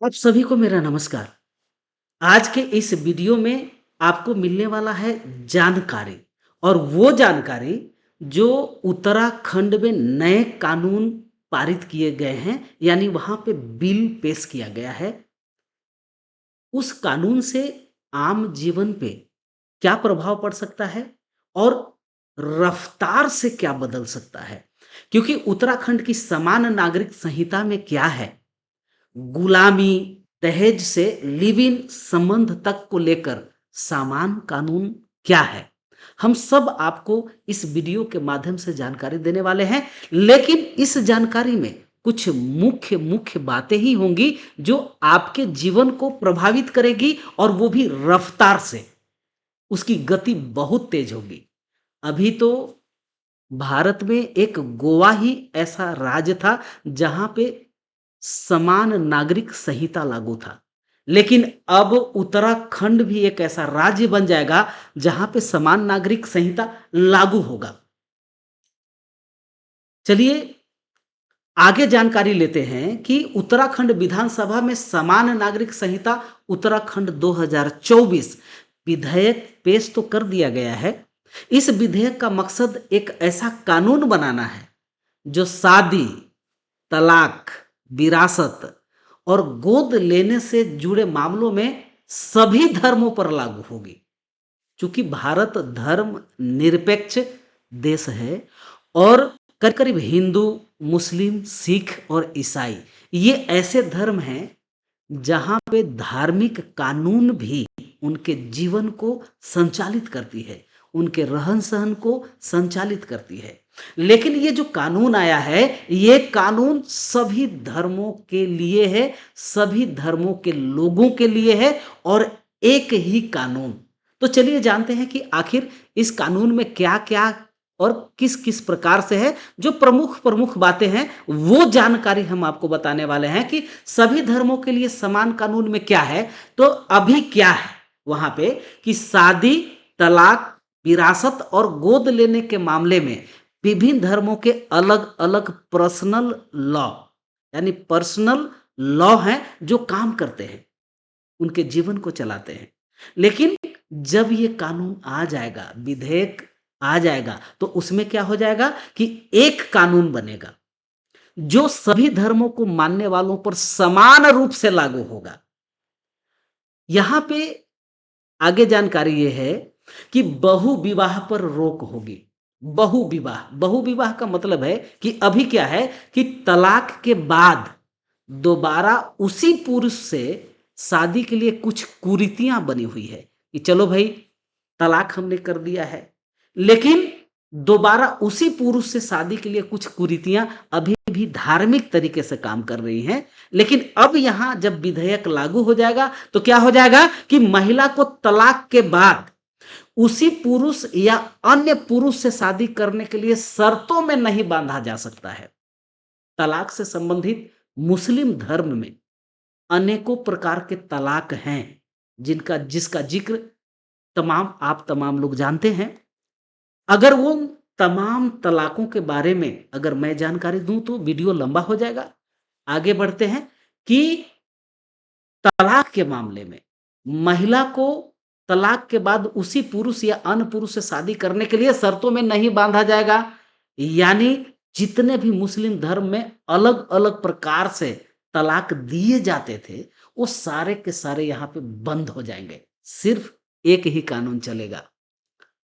आप सभी को मेरा नमस्कार। आज के इस वीडियो में आपको मिलने वाला है जानकारी और वो जानकारी जो उत्तराखंड में नए कानून पारित किए गए हैं, यानी वहाँ पे बिल पेश किया गया है। उस कानून से आम जीवन पे क्या प्रभाव पड़ सकता है और रफ्तार से क्या बदल सकता है? क्योंकि उत्तराखंड की समान नागरिक संहिता में क्या है, गुलामी, दहेज से लिव इन संबंध तक को लेकर समान कानून क्या है? हम सब आपको इस वीडियो के माध्यम से जानकारी देने वाले हैं, लेकिन इस जानकारी में कुछ मुख्य मुख्य बातें ही होंगी जो आपके जीवन को प्रभावित करेगी और वो भी रफ्तार से। उसकी गति बहुत तेज होगी। अभी तो भारत में एक गोवा ही ऐसा राज्य था जहां पे समान नागरिक संहिता लागू था। लेकिन अब उत्तराखंड भी एक ऐसा राज्य बन जाएगा जहां पे समान नागरिक संहिता लागू होगा। चलिए आगे जानकारी लेते हैं कि उत्तराखंड विधानसभा में समान नागरिक संहिता उत्तराखंड 2024 विधेयक पेश तो कर दिया गया है। इस विधेयक का मकसद एक ऐसा कानून बनाना है जो शादी, तलाक, विरासत और गोद लेने से जुड़े मामलों में सभी धर्मों पर लागू होगी। चूंकि भारत धर्म निरपेक्ष देश है और करीब करीब हिंदू, मुस्लिम, सिख और ईसाई ये ऐसे धर्म हैं जहां पे धार्मिक कानून भी उनके जीवन को संचालित करती है, उनके रहन सहन को संचालित करती है। लेकिन ये जो कानून आया है, ये कानून सभी धर्मों के लिए है, सभी धर्मों के लोगों के लिए है और एक ही कानून। तो चलिए जानते हैं कि आखिर इस कानून में क्या क्या और किस किस प्रकार से है। जो प्रमुख प्रमुख बातें हैं वो जानकारी हम आपको बताने वाले हैं कि सभी धर्मों के लिए समान कानून में क्या है। तो अभी क्या है वहां पे कि शादी, तलाक, विरासत और गोद लेने के मामले में विभिन्न धर्मों के अलग अलग पर्सनल लॉ, यानी पर्सनल लॉ हैं जो काम करते हैं, उनके जीवन को चलाते हैं। लेकिन जब ये कानून आ जाएगा, विधेयक आ जाएगा, तो उसमें क्या हो जाएगा कि एक कानून बनेगा जो सभी धर्मों को मानने वालों पर समान रूप से लागू होगा। यहां पे आगे जानकारी ये है कि बहु विवाह पर रोक होगी। बहु विवाह, बहु विवाह का मतलब है कि अभी क्या है कि तलाक के बाद दोबारा उसी पुरुष से शादी के लिए कुछ कुरीतियां बनी हुई है कि चलो भाई तलाक हमने कर दिया है, लेकिन दोबारा उसी पुरुष से शादी के लिए कुछ कुरीतियां अभी भी धार्मिक तरीके से काम कर रही हैं। लेकिन अब यहां जब विधेयक लागू हो जाएगा तो क्या हो जाएगा कि महिला को तलाक के बाद उसी पुरुष या अन्य पुरुष से शादी करने के लिए शर्तों में नहीं बांधा जा सकता है। तलाक से संबंधित मुस्लिम धर्म में अनेकों प्रकार के तलाक हैं जिनका जिसका जिक्र तमाम लोग जानते हैं। अगर वो तमाम तलाकों के बारे में अगर मैं जानकारी दूं तो वीडियो लंबा हो जाएगा। आगे बढ़ते हैं कि तलाक के मामले में महिला को तलाक के बाद उसी पुरुष या अन्य पुरुष से शादी करने के लिए शर्तों में नहीं बांधा जाएगा। यानी जितने भी मुस्लिम धर्म में अलग अलग प्रकार से तलाक दिए जाते थे वो सारे के सारे यहाँ पे बंद हो जाएंगे। सिर्फ एक ही कानून चलेगा।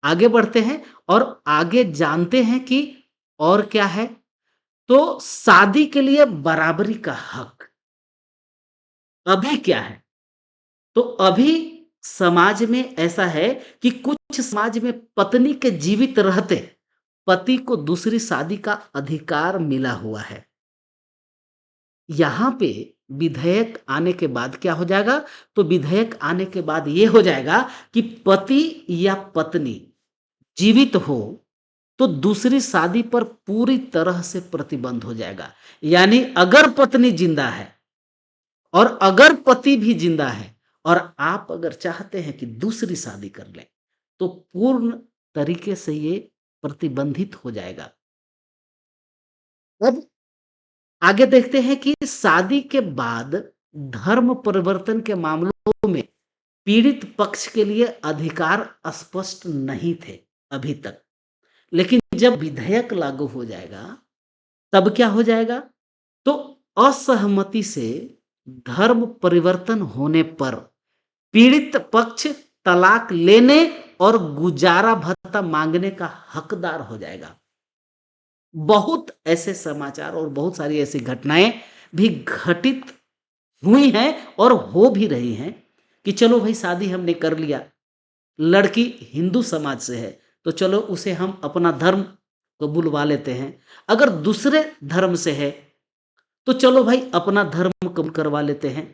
आगे बढ़ते हैं और आगे जानते हैं कि और क्या है। तो शादी के लिए बराबरी का हक अभी क्या है। तो अभी समाज में ऐसा है कि कुछ समाज में पत्नी के जीवित रहते पति को दूसरी शादी का अधिकार मिला हुआ है। यहां पे विधेयक आने के बाद क्या हो जाएगा, तो विधेयक आने के बाद यह हो जाएगा कि पति या पत्नी जीवित हो तो दूसरी शादी पर पूरी तरह से प्रतिबंध हो जाएगा। यानी अगर पत्नी जिंदा है और अगर पति भी जिंदा है और आप अगर चाहते हैं कि दूसरी शादी कर लें तो पूर्ण तरीके से ये प्रतिबंधित हो जाएगा। अब आगे देखते हैं कि शादी के बाद धर्म परिवर्तन के मामलों में पीड़ित पक्ष के लिए अधिकार स्पष्ट नहीं थे अभी तक। लेकिन जब विधेयक लागू हो जाएगा, तब क्या हो जाएगा? तो असहमति से धर्म परिवर्तन होने पर पीड़ित पक्ष तलाक लेने और गुजारा भत्ता मांगने का हकदार हो जाएगा। बहुत ऐसे समाचार और बहुत सारी ऐसी घटनाएं भी घटित हुई हैं और हो भी रही हैं कि चलो भाई शादी हमने कर लिया, लड़की हिंदू समाज से है तो चलो उसे हम अपना धर्म कबूलवा लेते हैं। अगर दूसरे धर्म से है तो चलो भाई अपना धर्म कबूल करवा लेते हैं।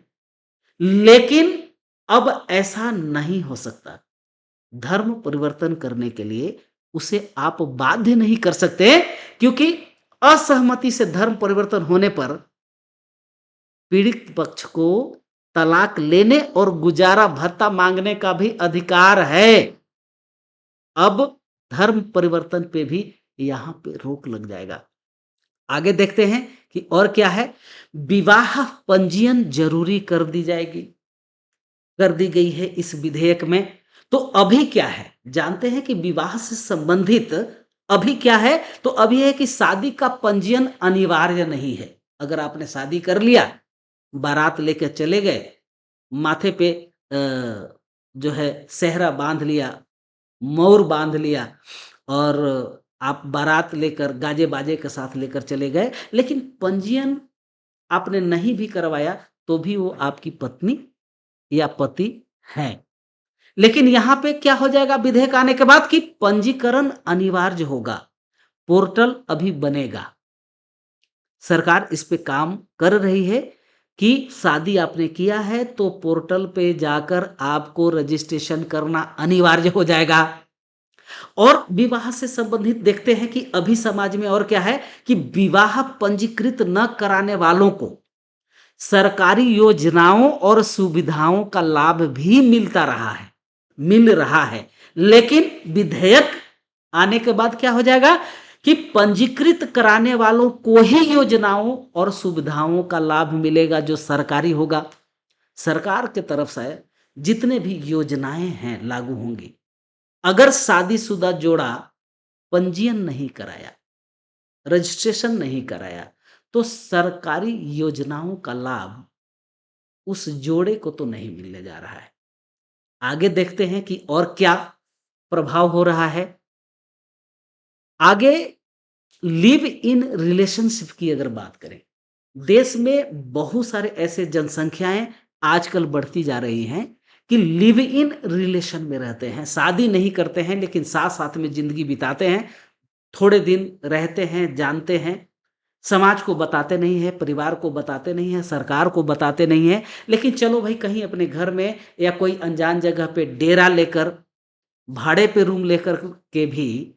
लेकिन अब ऐसा नहीं हो सकता। धर्म परिवर्तन करने के लिए उसे आप बाध्य नहीं कर सकते, क्योंकि असहमति से धर्म परिवर्तन होने पर पीड़ित पक्ष को तलाक लेने और गुजारा भत्ता मांगने का भी अधिकार है। अब धर्म परिवर्तन पे भी यहां पे रोक लग जाएगा। आगे देखते हैं कि और क्या है। विवाह पंजीयन जरूरी कर दी जाएगी, कर दी गई है इस विधेयक में। तो अभी क्या है, जानते हैं कि विवाह से संबंधित अभी क्या है। तो अभी है कि शादी का पंजीयन अनिवार्य नहीं है। अगर आपने शादी कर लिया, बारात लेकर चले गए, माथे पे जो है सेहरा बांध लिया, मोर बांध लिया और आप बारात लेकर गाजे बाजे के साथ लेकर चले गए, लेकिन पंजीयन आपने नहीं भी करवाया तो भी वो आपकी पत्नी या पति है। लेकिन यहां पे क्या हो जाएगा विधेयक आने के बाद कि पंजीकरण अनिवार्य होगा, पोर्टल अभी बनेगा। सरकार इस पे काम कर रही है कि शादी आपने किया है तो पोर्टल पे जाकर आपको रजिस्ट्रेशन करना अनिवार्य हो जाएगा। और विवाह से संबंधित देखते हैं कि अभी समाज में और क्या है कि विवाह पंजीकृत न कराने वालों को सरकारी योजनाओं और सुविधाओं का लाभ भी मिल रहा है। लेकिन विधेयक आने के बाद क्या हो जाएगा कि पंजीकृत कराने वालों को ही योजनाओं और सुविधाओं का लाभ मिलेगा जो सरकारी होगा। सरकार की तरफ से जितने भी योजनाएं हैं लागू होंगी। अगर शादीशुदा जोड़ा पंजीयन नहीं कराया, रजिस्ट्रेशन नहीं कराया, तो सरकारी योजनाओं का लाभ उस जोड़े को तो नहीं मिलने जा रहा है। आगे देखते हैं कि और क्या प्रभाव हो रहा है। आगे लिव इन रिलेशनशिप की अगर बात करें, देश में बहुत सारे ऐसे जनसंख्याएं आजकल बढ़ती जा रही हैं कि लिव इन रिलेशन में रहते हैं, शादी नहीं करते हैं लेकिन साथ साथ में जिंदगी बिताते हैं, थोड़े दिन रहते हैं, जानते हैं, समाज को बताते नहीं है, परिवार को बताते नहीं है, सरकार को बताते नहीं है, लेकिन चलो भाई कहीं अपने घर में या कोई अनजान जगह पे डेरा लेकर, भाड़े पे रूम लेकर के भी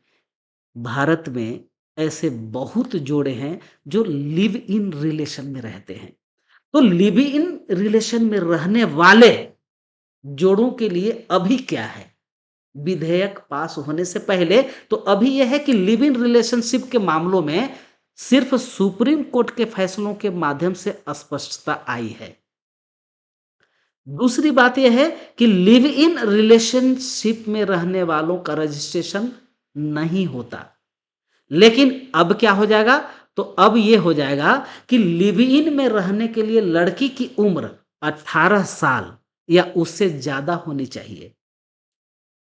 भारत में ऐसे बहुत जोड़े हैं जो लिव इन रिलेशन में रहते हैं। तो लिव इन रिलेशन में रहने वाले जोड़ों के लिए अभी क्या है, विधेयक पास होने से पहले तो अभी यह है कि लिव इन रिलेशनशिप के मामलों में सिर्फ सुप्रीम कोर्ट के फैसलों के माध्यम से स्पष्टता आई है। दूसरी बात यह है कि लिव इन रिलेशनशिप में रहने वालों का रजिस्ट्रेशन नहीं होता। लेकिन अब क्या हो जाएगा, तो अब यह हो जाएगा कि लिव इन में रहने के लिए लड़की की उम्र 18 साल या उससे ज्यादा होनी चाहिए।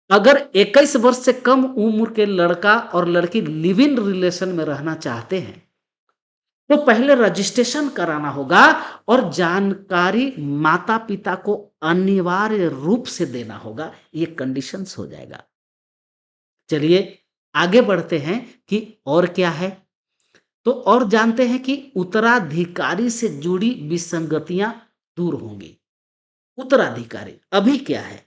अगर 21 वर्ष से कम उम्र के लड़का और लड़की लिव इन रिलेशन में रहना चाहते हैं तो पहले रजिस्ट्रेशन कराना होगा और जानकारी माता पिता को अनिवार्य रूप से देना होगा। ये कंडीशंस हो जाएगा। चलिए आगे बढ़ते हैं कि और क्या है। तो और जानते हैं कि उत्तराधिकारी से जुड़ी विसंगतियां दूर होंगी। उत्तराधिकारी अभी क्या है,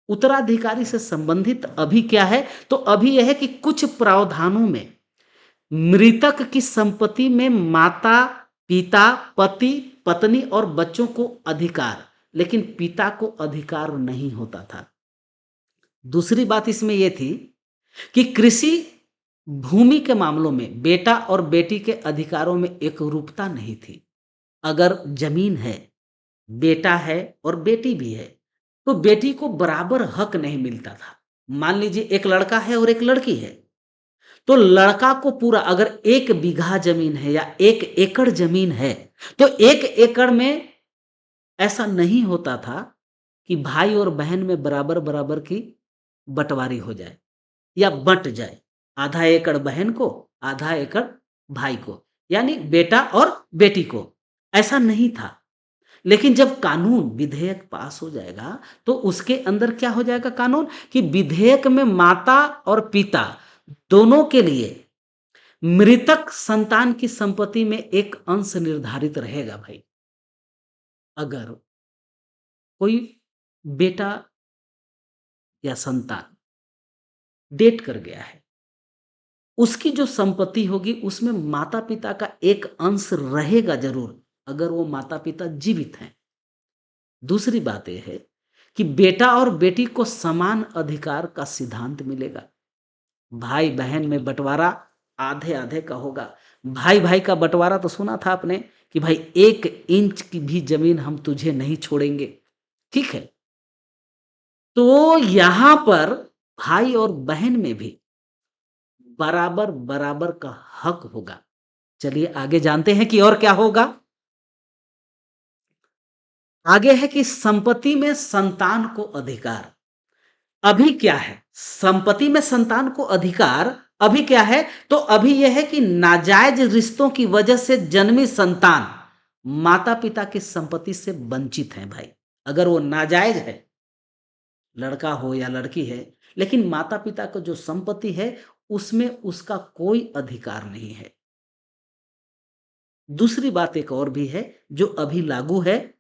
उत्तराधिकारी से संबंधित अभी क्या है, तो अभी यह है कि कुछ प्रावधानों में मृतक की संपत्ति में माता पिता पति पत्नी और बच्चों को अधिकार, लेकिन पिता को अधिकार नहीं होता था। दूसरी बात इसमें यह थी कि कृषि भूमि के मामलों में बेटा और बेटी के अधिकारों में एक रूपता नहीं थी। अगर जमीन है बेटा है और बेटी भी है, तो बेटी को बराबर हक नहीं मिलता था। मान लीजिए एक लड़का है और एक लड़की है, तो लड़का को पूरा अगर 1 बीघा ज़मीन है या 1 एकड़ ज़मीन है, तो 1 एकड़ में ऐसा नहीं होता था कि भाई और बहन में बराबर-बराबर की बँटवारी हो जाए या बँट जाए। आधा एकड़ बहन को, आधा एकड़ भाई को, यानी बेटा और बेटी को, ऐसा नहीं था। लेकिन जब कानून विधेयक पास हो जाएगा, तो उसके अंदर क्या हो जाएगा कानून कि विधेयक में माता और पिता दोनों के लिए मृतक संतान की संपत्ति में एक अंश निर्धारित रहेगा भाई। अगर कोई बेटा या संतान डेट कर गया है, उसकी जो संपत्ति होगी उसमें माता-पिता का एक अंश रहेगा ज़रूर, अगर वो माता-पिता जीवित हैं। दूसरी बात ये है कि बेटा और बेटी को समान अधिकार का सिद्धांत मिलेगा। भाई-बहन में बँटवारा आधे-आधे का होगा। भाई-भाई का बँटवारा तो सुना था आपने कि भाई 1 इंच की भी ज़मीन हम तुझे नहीं छोड़ेंगे, ठीक है? तो यहाँ पर भाई और बहन में भी बराबर-बराबर का हक होगा। चलिए आगे जानते हैं कि और क्या होगा? आगे है कि संपत्ति में संतान को अधिकार। अभी क्या है? संपत्ति में संतान को अधिकार अभी क्या है? तो अभी यह है कि नाजायज़ रिश्तों की वजह से जन्मी संतान माता-पिता की संपत्ति से वंचित हैं भाई। अगर वो नाजायज़ है, लड़का हो या लड़की है, लेकिन माता-पिता को जो संपत्ति है, उसमें उसका कोई अधिकार नहीं है। दूसरी बात एक और भी है, जो अभी लागू है,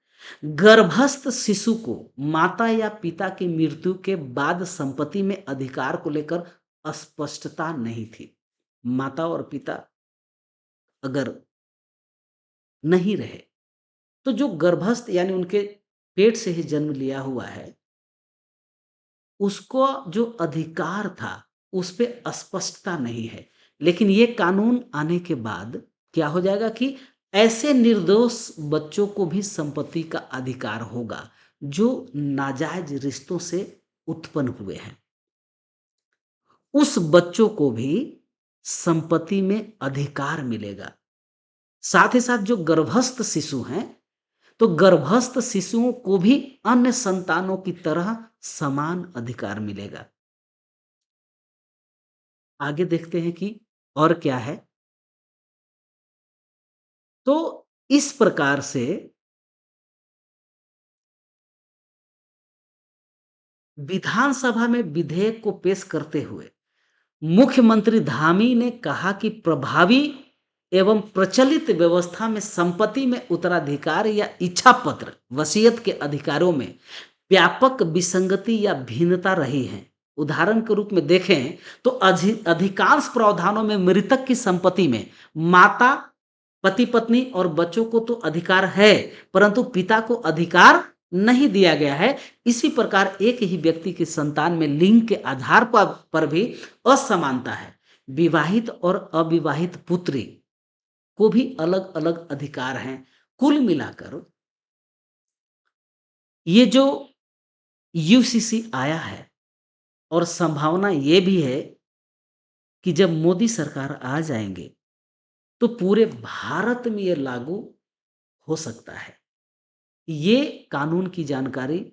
गर्भस्थ शिशु को माता या पिता की मृत्यु के बाद संपत्ति में अधिकार को लेकर अस्पष्टता नहीं थी। माता और पिता अगर नहीं रहे, तो जो गर्भस्थ यानी उनके पेट से ही जन्म लिया हुआ है, उसको जो अधिकार था, उस पे अस्पष्टता नहीं है। लेकिन ये कानून आने के बाद क्या हो जाएगा कि ऐसे निर्दोष बच्चों को भी संपत्ति का अधिकार होगा, जो नाजायज़ रिश्तों से उत्पन्न हुए हैं। उस बच्चों को भी संपत्ति में अधिकार मिलेगा। साथ ही साथ जो गर्भस्थ शिशु हैं, तो गर्भस्थ शिशुओं को भी अन्य संतानों की तरह समान अधिकार मिलेगा। आगे देखते हैं कि और क्या है। तो इस प्रकार से विधानसभा में विधेयक को पेश करते हुए मुख्यमंत्री धामी ने कहा कि प्रभावी एवं प्रचलित व्यवस्था में संपत्ति में उत्तराधिकार या इच्छा पत्र वसीयत के अधिकारों में व्यापक विसंगति या भिन्नता रही है। उदाहरण के रूप में देखें तो अधिकांश प्रावधानों में मृतक की संपत्ति में माता, पति पत्नी और बच्चों को तो अधिकार है, परंतु पिता को अधिकार नहीं दिया गया है। इसी प्रकार एक ही व्यक्ति की संतान में लिंग के आधार पर भी असमानता है। विवाहित और अविवाहित पुत्री को भी अलग-अलग अधिकार हैं। कुल मिलाकर ये जो यूसीसी आया है और संभावना ये भी है कि जब मोदी सरकार आ जाएँगे, तो पूरे भारत में ये लागू हो सकता है। ये कानून की जानकारी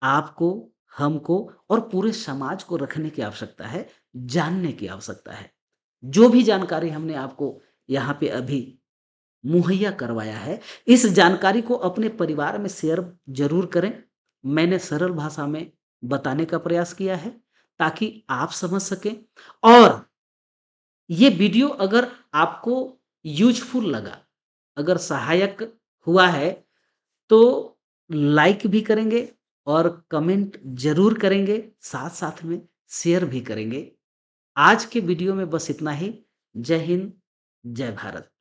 आपको, हमको और पूरे समाज को रखने की आवश्यकता है, जानने की आवश्यकता है। जो भी जानकारी हमने आपको यहाँ पे अभी मुहैया करवाया है, इस जानकारी को अपने परिवार में शेयर ज़रूर करें। मैंने सरल भाषा में बताने का प्रयास किया है, ताकि आप समझ सकें और ये वीडियो अगर आपको यूज़फुल लगा, अगर सहायक हुआ है, तो लाइक भी करेंगे और कमेंट ज़रूर करेंगे, साथ-साथ में शेयर भी करेंगे। आज के वीडियो में बस इतना ही। जय हिंद, जय भारत।